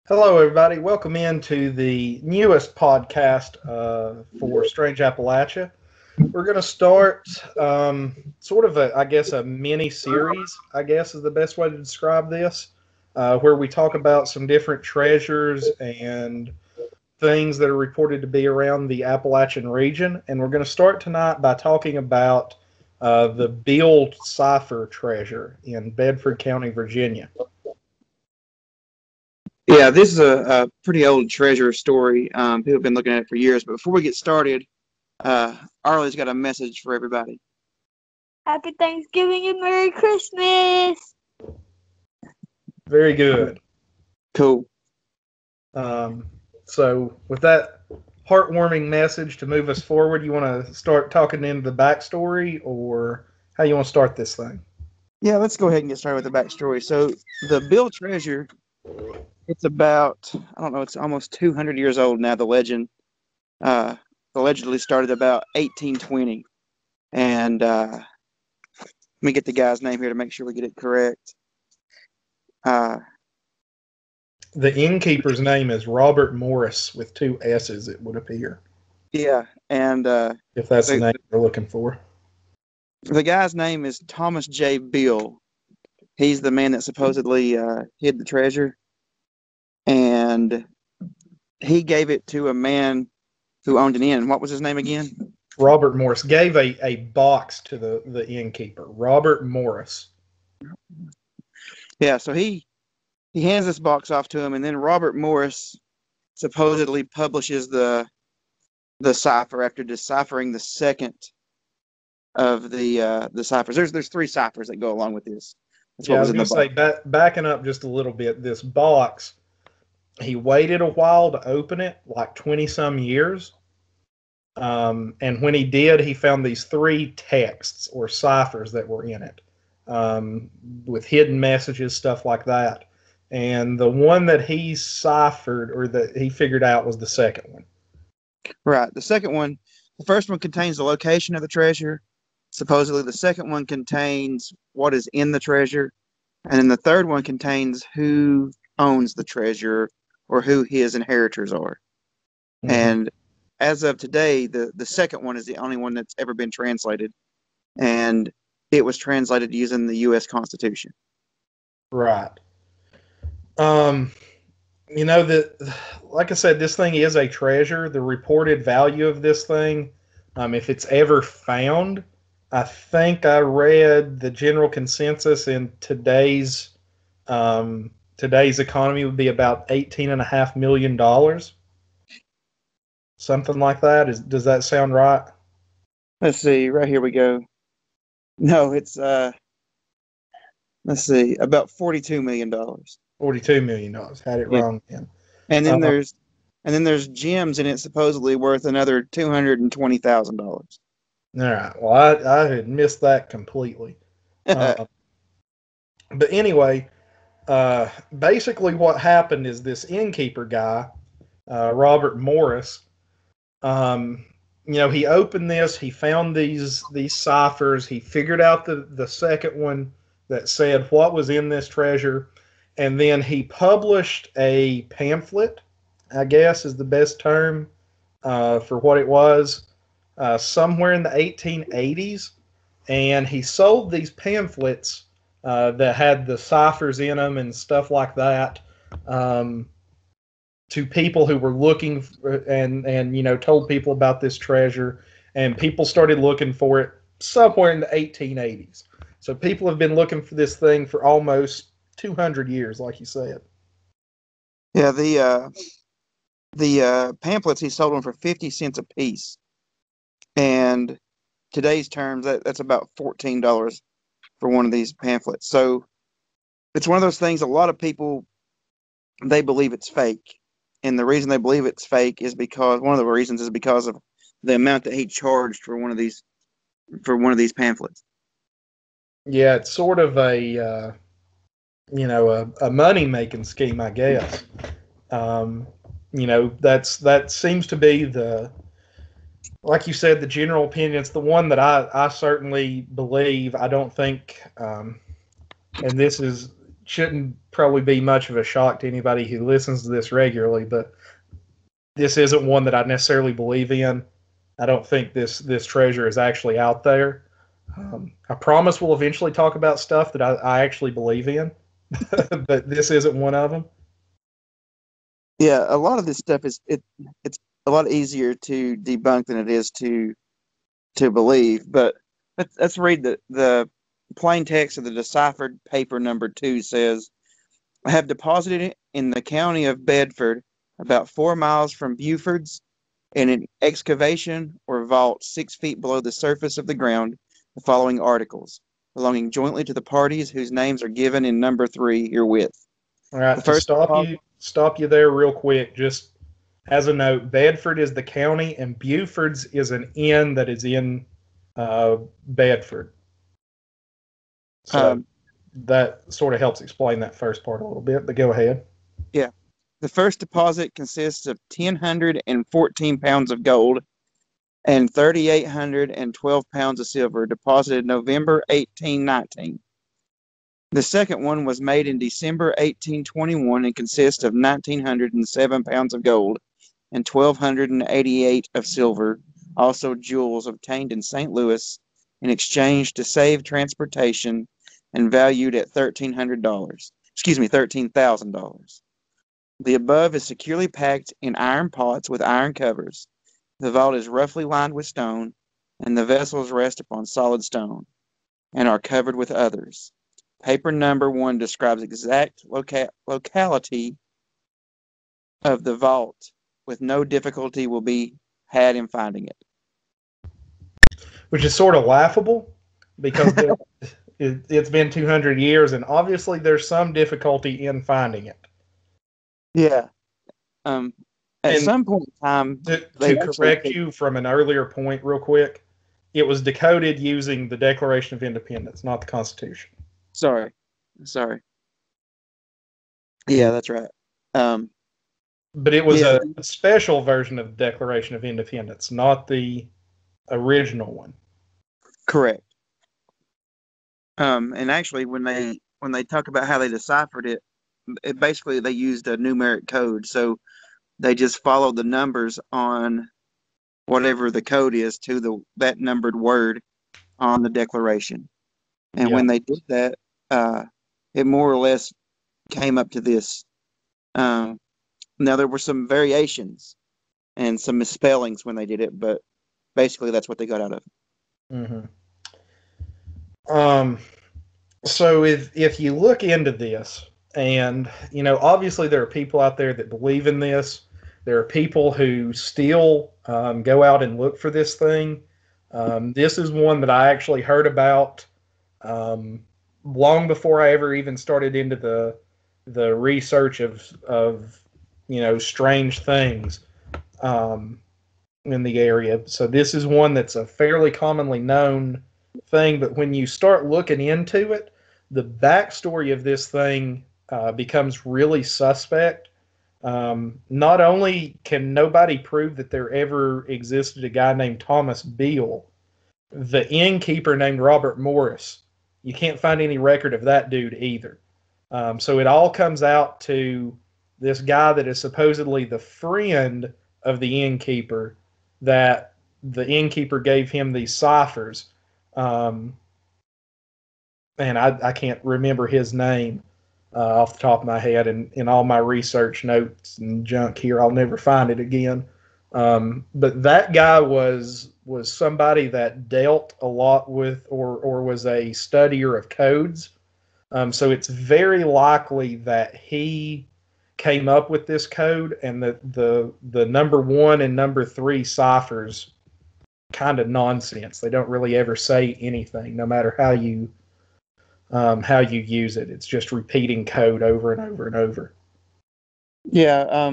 Hello, everybody. Welcome into the newest podcast for Strange Appalachia. We're going to start sort of a mini series, I guess is the best way to describe this, where we talk about some different treasures and things that are reported to be around the Appalachian region. And we're going to start tonight by talking about the Beale Cipher treasure in Bedford County, Virginia. Yeah, this is a pretty old treasure story. People have been looking at it for years. But before we get started, Arlie's got a message for everybody. Happy Thanksgiving and Merry Christmas! Very good. Cool. So with that heartwarming message to move us forward, you want to start talking into the backstory, or how you want to start this thing? Yeah, let's go ahead and get started with the backstory. So the Beale treasure, it's about, I don't know, it's almost 200 years old now, the legend. Allegedly started about 1820. And let me get the guy's name here to make sure we get it correct. The innkeeper's name is Robert Morris with two S's, it would appear. Yeah, and if that's the name you're looking for. The guy's name is Thomas J. Beale. He's the man that supposedly hid the treasure. And he gave it to a man who owned an inn. What was his name again? Robert Morris. Gave a box to the innkeeper. Robert Morris. Yeah, so he hands this box off to him, and then Robert Morris supposedly publishes the cipher after deciphering the second of the ciphers. There's three ciphers that go along with this. That's what I was going to say, backing up just a little bit, this box, he waited a while to open it, like 20-some years. And when he did, he found these three texts or ciphers that were in it, with hidden messages, stuff like that. And the one that he ciphered, or that he figured out, was the second one. Right. The second one, the first one contains the location of the treasure. Supposedly the second one contains what is in the treasure. And then the third one contains who owns the treasure or who his inheritors are. Mm-hmm. And as of today, the second one is the only one that's ever been translated. And it was translated using the U.S. Constitution. Right. Like I said, this thing is a treasure. The reported value of this thing, if it's ever found, I think I read the general consensus in today's economy would be about $18.5 million. Something like that. Does that sound right? Let's see. Right here we go. No, it's let's see, about $42 million. $42 million. Had it wrong then. And then there's gems in it supposedly worth another $220,000. All right. Well, I had missed that completely. But anyway, basically what happened is this innkeeper guy, Robert Morris, he opened this, he found these ciphers, he figured out the second one that said what was in this treasure, and then he published a pamphlet, I guess is the best term for what it was, somewhere in the 1880s, and he sold these pamphlets that had the ciphers in them and stuff like that to people who were looking for, and told people about this treasure, and people started looking for it somewhere in the 1880s. So people have been looking for this thing for almost 200 years, like you said. Yeah, the pamphlets, he sold them for 50 cents a piece. And today's terms, that's about $14 for one of these pamphlets. So it's one of those things, a lot of people, they believe it's fake. And the reason they believe it's fake is because one of the reasons is because of the amount that he charged for one of these pamphlets. Yeah, it's sort of a money making scheme, I guess. That seems to be like you said, the general opinion. It's the one that I certainly believe. I don't think, and this is shouldn't probably be much of a shock to anybody who listens to this regularly, but this isn't one that I necessarily believe in. I don't think this treasure is actually out there. I promise we'll eventually talk about stuff that I actually believe in, but this isn't one of them. Yeah, a lot of this stuff it's a lot easier to debunk than it is to believe. But let's read the plain text of the deciphered paper number 2 says, I have deposited it in the county of Bedford, about 4 miles from Buford's, in an excavation or vault 6 feet below the surface of the ground, the following articles, belonging jointly to the parties whose names are given in number 3 herewith. All right, The to first stop you there real quick, just as a note, Bedford is the county, and Buford's is an inn that is in Bedford. So that sort of helps explain that first part a little bit, but go ahead. Yeah. The first deposit consists of 1,014 pounds of gold and 3,812 pounds of silver, deposited November 1819. The second one was made in December 1821 and consists of 1,907 pounds of gold and 1,288 of silver, also jewels obtained in St. Louis in exchange to save transportation and valued at $13,000. The above is securely packed in iron pots with iron covers. The vault is roughly lined with stone, and the vessels rest upon solid stone and are covered with others. Paper number 1 describes exact locality of the vault, with no difficulty will be had in finding it. Which is sort of laughable because it's been 200 years, and obviously there's some difficulty in finding it. Yeah. At some point in time, to correct you from an earlier point real quick, it was decoded using the Declaration of Independence, not the Constitution. Sorry. Yeah, that's right. But it was a special version of the Declaration of Independence, not the original one. Correct. And actually, when they talk about how they deciphered it, basically they used a numeric code. So they just followed the numbers on whatever the code is to that numbered word on the declaration. And when they did that, it more or less came up to this. Now there were some variations and some misspellings when they did it, but basically that's what they got out of it. Mm-hmm. So if you look into this, and obviously there are people out there that believe in this. There are people who still go out and look for this thing. This is one that I actually heard about long before I ever even started into the research of strange things in the area. So this is one that's a fairly commonly known thing, but when you start looking into it, the backstory of this thing becomes really suspect. Not only can nobody prove that there ever existed a guy named Thomas Beale, the innkeeper named Robert Morris, you can't find any record of that dude either. So it all comes out to this guy that is supposedly the friend of the innkeeper, that the innkeeper gave him these ciphers. And I can't remember his name off the top of my head. And in all my research notes and junk here, I'll never find it again. But that guy was somebody that dealt a lot with, or was a studier of codes. So it's very likely that he came up with this code, and the number 1 and number 3 ciphers kind of nonsense. They don't really ever say anything, no matter how you use it. It's just repeating code over and over and over. Yeah.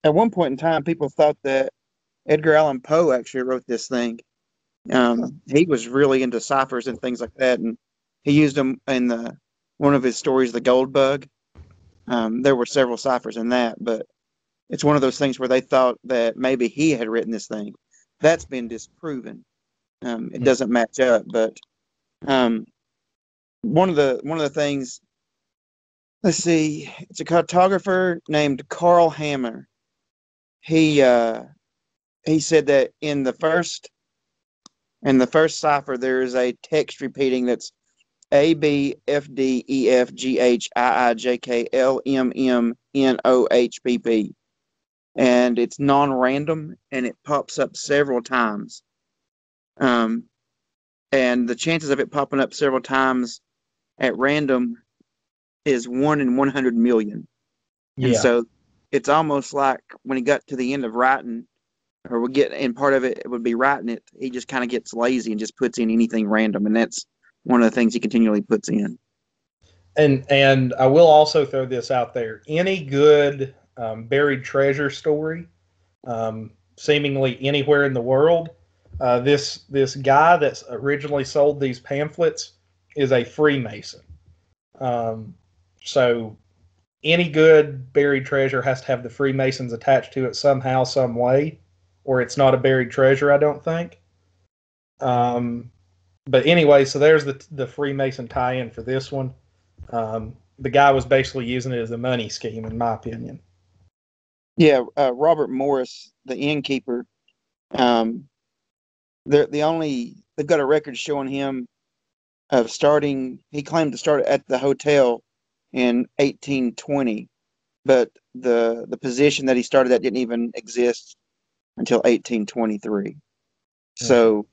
At one point in time, people thought that Edgar Allan Poe actually wrote this thing. He was really into ciphers and things like that, and he used them in one of his stories, The Gold Bug. There were several ciphers in that, but it's one of those things where they thought that maybe he had written this thing. That's been disproven. It doesn't match up, but one of the things Let's see. It's a cartographer named Carl Hammer. He said that in the first cipher there is a text repeating that's A B F D E F G H I J K L M M N O H P P, and it's non-random and it pops up several times. Um, and the chances of it popping up several times at random is 1 in 100 million. And Yeah. so it's almost like when he got to the end of writing, or would get in part of it would be writing it, he just kind of gets lazy and just puts in anything random, and that's one of the things he continually puts in. And I will also throw this out there. Any good buried treasure story, seemingly anywhere in the world, this guy that's originally sold these pamphlets is a Freemason. Um, so any good buried treasure has to have the Freemasons attached to it somehow, some way, or it's not a buried treasure, I don't think. Um, but anyway, so there's the Freemason tie-in for this one. The guy was basically using it as a money scheme, in my opinion. Yeah, Robert Morris, the innkeeper, um, they've got a record showing him of starting. He claimed to start at the hotel in 1820, but the position that he started at didn't even exist until 1823. So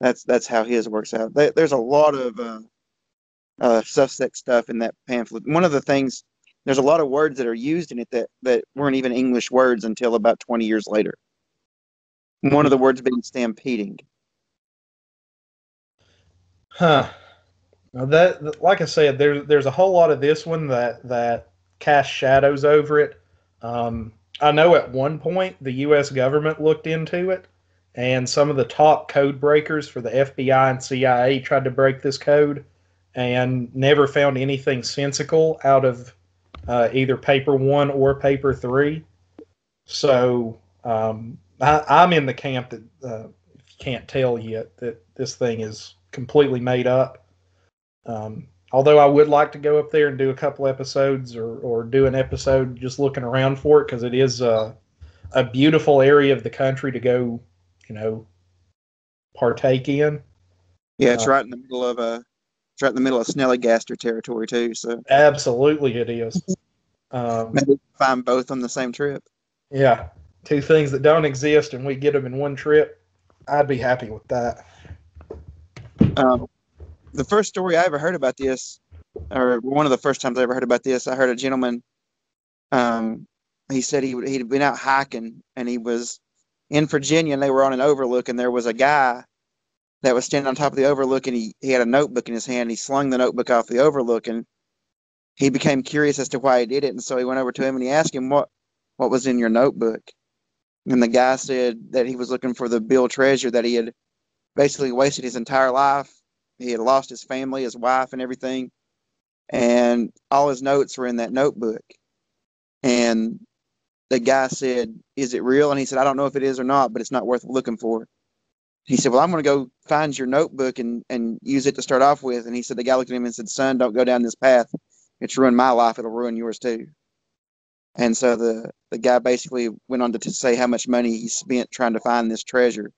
that's how his works out. There's a lot of suspect stuff in that pamphlet. One of the things, there's a lot of words that are used in it that weren't even English words until about 20 years later. One of the words being stampeding. Huh. Now that, like I said, there's a whole lot of this one that casts shadows over it. I know at one point the U.S. government looked into it, and some of the top code breakers for the FBI and CIA tried to break this code, and never found anything sensical out of either paper one or paper three. So I'm in the camp that if you can't tell yet that this thing is completely made up. Although I would like to go up there and do a couple episodes or do an episode just looking around for it, because it is a beautiful area of the country to go, you know, partake in. Yeah, Uh, it's right in the middle of Snellygaster territory too. So Absolutely, it is. maybe find both on the same trip. Yeah, two things that don't exist, and we get them in one trip. I'd be happy with that. Um, the first story I ever heard about this, or one of the first times I ever heard about this, I heard a gentleman. Um, he said he'd been out hiking and he was in Virginia and they were on an overlook and there was a guy that was standing on top of the overlook and he had a notebook in his hand. He slung the notebook off the overlook and he became curious as to why he did it. And so he went over to him and he asked him what was in your notebook. And the guy said that he was looking for the Beale treasure, that he had basically wasted his entire life. He had lost his family, his wife, and everything. And all his notes were in that notebook. And the guy said, "Is it real?" And he said, "I don't know if it is or not, but it's not worth looking for." He said, "Well, I'm going to go find your notebook and use it to start off with." And he said, the guy looked at him and said, "Son, don't go down this path. It's ruined my life. It'll ruin yours too." And so the guy basically went on to say how much money he spent trying to find this treasure.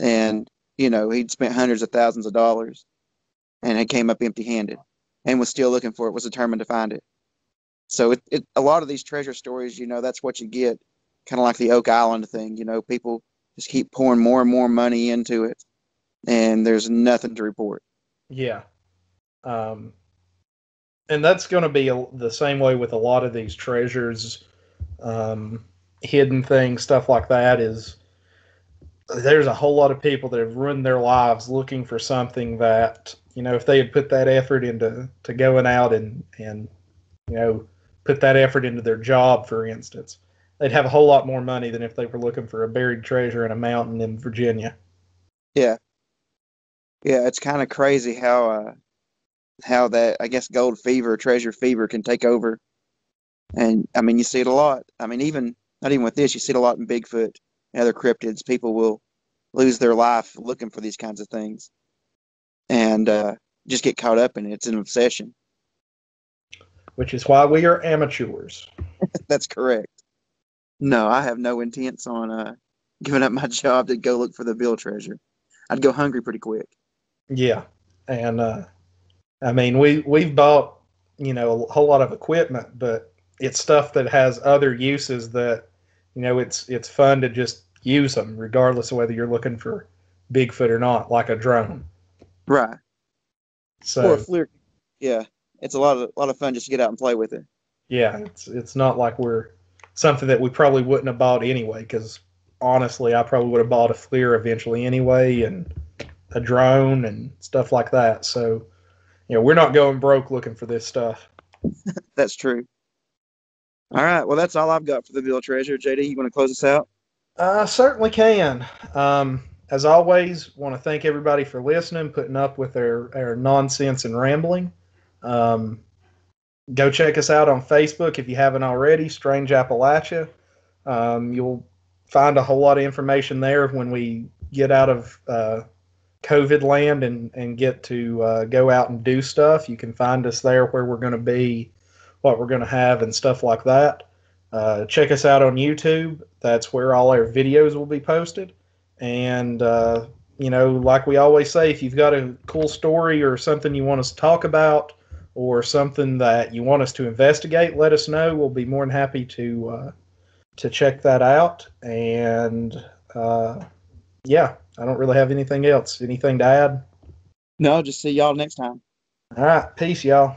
And, he'd spent hundreds of thousands of dollars and had came up empty handed and was still looking for it, was determined to find it. So a lot of these treasure stories, that's what you get, kind of like the Oak Island thing. People just keep pouring more and more money into it, and there's nothing to report. Yeah. Um, and that's going to be the same way with a lot of these treasures, um, hidden things, stuff like that. Is there's a whole lot of people that have ruined their lives looking for something that, if they had put that effort into going out and put that effort into their job, for instance, they'd have a whole lot more money than if they were looking for a buried treasure in a mountain in Virginia. Yeah, yeah, it's kind of crazy how that, I guess, gold fever, treasure fever can take over. And I mean, you see it a lot. I mean, even not even with this, you see it a lot in Bigfoot and other cryptids. People will lose their life looking for these kinds of things and just get caught up in it. It's an obsession. which is why we are amateurs. That's correct. No, I have no intents on giving up my job to go look for the Beale treasure. I'd go hungry pretty quick. Yeah, and I mean we've bought a whole lot of equipment, but it's stuff that has other uses that it's fun to just use them regardless of whether you're looking for Bigfoot or not, like a drone. Right. So Or a FLIR. Yeah, it's a lot of fun just to get out and play with it. yeah, it's not like we're something that we probably wouldn't have bought anyway. Because honestly, I probably would have bought a FLIR eventually anyway, and a drone and stuff like that. So we're not going broke looking for this stuff. That's true. All right. Well, that's all I've got for the Beale treasure. JD, you want to close us out? Certainly can. As always, want to thank everybody for listening, putting up with our nonsense and rambling. Go check us out on Facebook if you haven't already, Strange Appalachia. You'll find a whole lot of information there when we get out of COVID land and get to go out and do stuff. You can find us there where we're going to be, what we're going to have, and stuff like that. Check us out on YouTube. That's where all our videos will be posted. And, like we always say, if you've got a cool story or something you want us to talk about or something that you want us to investigate, let us know. We'll be more than happy to check that out. And, yeah, I don't really have anything else. Anything to add? No, just see y'all next time. All right. Peace, y'all.